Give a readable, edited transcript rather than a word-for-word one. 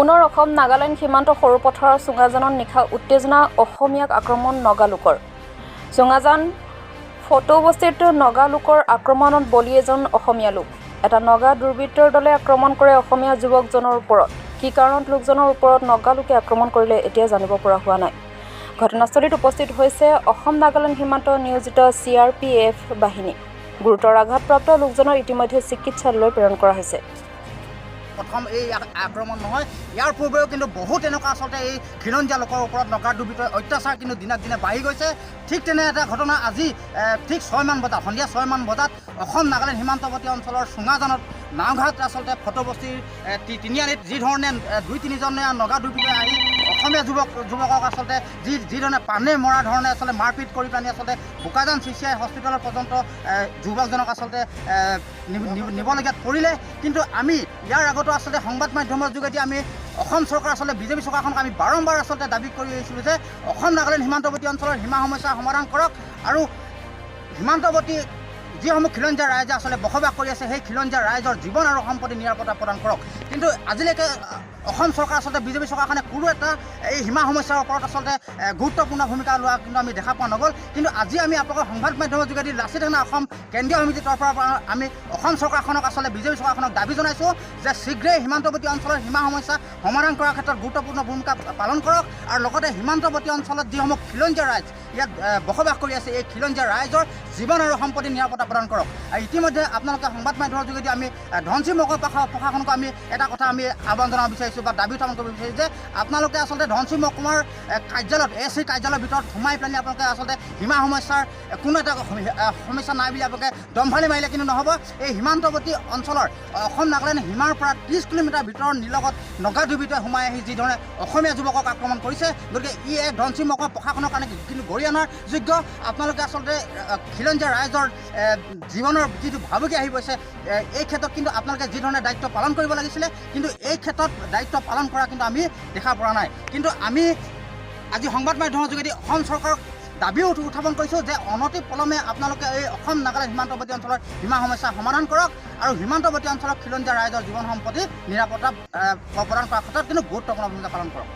পুনৰ অসম নাগালেণ্ড সীমান্ত সৰুপথাৰৰ চুঙাজানত নিশা উত্তেজনা অসমীয়াক আক্ৰমণ নগালোকৰ চুঙাজান ফটোবস্তিত নগালোকৰ আক্ৰমণত বলি এজন অসমীয়া লোক এটা নগা দুৰ্বৃত্তৰ দলে আক্ৰমণ কৰে অসমীয়া যুৱকজনৰ ওপৰত কি কাৰণত লোকজনৰ ওপৰত নগালোকে আক্ৰমণ কৰিলে এতিয়া জানিব পৰা হোৱা নাই ঘটনাস্থলীত উপস্থিত হৈছে অসম নাগালেণ্ড সীমান্ত নিয়োজিত CRPF বাহিনী গুৰুতৰ আঘাতপ্ৰাপ্ত লোকজনৰ ইতিমধ্যে চিকিৎসালয়লৈ প্ৰেৰণ কৰা হৈছে প্ৰথম এই আক্ৰমণ নহয় ইয়াৰ পূৰ্বেও কিন্তু বহুত এনেকুৱা আচলতে এই খিলঞ্জীয়া লোকৰ ওপৰত নগা দুৰ্বৃত্তৰ অত্যাচাৰ কিন্তু দিনক দিনে বাঢ়ি গৈছে ঠিক তেনে এটা ঘটনা আজি ঠিক 6 মান বজাত সন্ধিয়া 6 মান বজাত অসম নাগালেণ্ড সীমান্তৱৰ্তী অঞ্চলৰ চুঙাজানত নাওঘাট আচলতে ফটোবস্তিৰ তিনিআলিত যি ধৰণে 2-3জনীয়া নগা দুৰ্বৃত্তই আহি অসমীয়া যুৱকক আচলতে যি ধৰণে পানে মৰা ধৰণে আচলতে মাৰপিট কৰি পেলাই আচলতে বোকাজান CCI হস্পিটেলৰ পৰ্যন্ত যুৱকজনক আচলতে নিবলগীয়াত পৰিলে কিন্তু আমি ইয়াৰ আগতো আচলতে সংবাদ মাধ্যমৰ যোগেদি আমি অসম চৰকাৰ আচলতে বিজেপি চৰকাৰখনক আমি বাৰম্বাৰ আচলতে দাবী কৰি আহিছিলোঁ যে অসম নাগালেণ্ড সীমান্তৱৰ্তী অঞ্চলৰ সীমা সমস্যা সমাধান কৰক আৰু সীমান্তৱৰ্তী যিসমূহ খিলঞ্জীয়া ৰাইজে আচলতে বসবাস কৰি আছে সেই খিলঞ্জীয়া ৰাইজৰ জীৱন আৰু সম্পত্তি নিৰাপত্তা প্ৰদান কৰক কিন্তু আজিলৈকে অসম চৰকাৰ আচলতে বিজেপি চৰকাৰখনে কোনো এটা এই সীমা সমস্যাৰ ওপৰত আচলতে গুৰুত্বপূৰ্ণ ভূমিকা লোৱা কিন্তু আমি দেখা পোৱা নগ'ল কিন্তু আজি আমি আপোনালোকৰ সংবাদ মাধ্যমৰ যোগেদি লাচিত সেনা অসম কেন্দ্ৰীয় সমিতিৰ তৰফৰ পৰা আমি অসম চৰকাৰখনক আচলতে বিজেপি চৰকাৰখনক দাবী জনাইছোঁ যে শীঘ্ৰেই সীমান্তৱৰ্তী অঞ্চলৰ সীমা সমস্যা সমাধান কৰাৰ ক্ষেত্ৰত গুৰুত্বপূৰ্ণ ভূমিকা পালন কৰক আৰু লগতে সীমান্তৱৰ্তী অঞ্চলত যিসমূহ খিলঞ্জীয়া ৰাইজ ইয়াত বসবাস কৰি আছে এই খিলঞ্জীয়া ৰাইজৰ জীৱন আৰু সম্পত্তি নিৰাপত্তা প্ৰদান কৰক আৰু ইতিমধ্যে আপোনালোকে সংবাদ মাধ্যমৰ যোগেদি আমি ধনশিৰি মহকুমা প্ৰশাসনক আমি এটা কথা আমি আহ্বান জনাব বিচাৰিছোঁ বা দাবী উত্থাপন কৰিব বিচাৰিছোঁ যে আপোনালোকে আচলতে ধনশিৰি মহকুমাৰ কাৰ্যালয়ত AC কাৰ্যালয়ৰ ভিতৰত সোমাই পেলাই আপোনালোকে আচলতে সীমা সমস্যাৰ কোনো এটা সমস্যা নাই বুলি আপোনালোকে দম্ভালি মাৰিলে কিন্তু নহ'ব এই সীমান্তৱৰ্তী অঞ্চলৰ অসম নাগালেণ্ড সীমাৰ পৰা 30 কিলোমিটাৰ ভিতৰৰ নিলগত নগা দুৰ্বৃত্তই সোমাই আহি যি ধৰণে অসমীয়া যুৱকক আক্ৰমণ কৰিছে গতিকে ই এক ধনশিৰি মহকুমা প্ৰশাসনৰ কাৰণে কিন্তু গৰিহণাৰ যোগ্য আপোনালোকে আচলতে খিলঞ্জীয়া ৰাইজৰ জীৱনৰ যিটো ভাবুকি আহি গৈছে এই ক্ষেত্ৰত কিন্তু আপোনালোকে যি ধৰণে দায়িত্ব পালন কৰিব লাগিছিলে কিন্তু এই ক্ষেত্ৰত দায়িত্ব পালন কৰা কিন্তু আমি দেখা পৰা নাই কিন্তু আমি আজি সংবাদ মাধ্যমৰ যোগেদি অসম চৰকাৰক দাবী উত্থাপন কৰিছোঁ যে অনতি পলমে আপোনালোকে এই অসম নাগালেণ্ড সীমান্তৱৰ্তী অঞ্চলৰ সীমা সমস্যা সমাধান কৰক আৰু সীমান্তৱৰ্তী অঞ্চলৰ খিলঞ্জীয়া ৰাইজৰ জীৱন সম্পত্তি নিৰাপত্তা প্ৰদান কৰাৰ ক্ষেত্ৰত কিন্তু গুৰুত্বপূৰ্ণ ভূমিকা পালন কৰক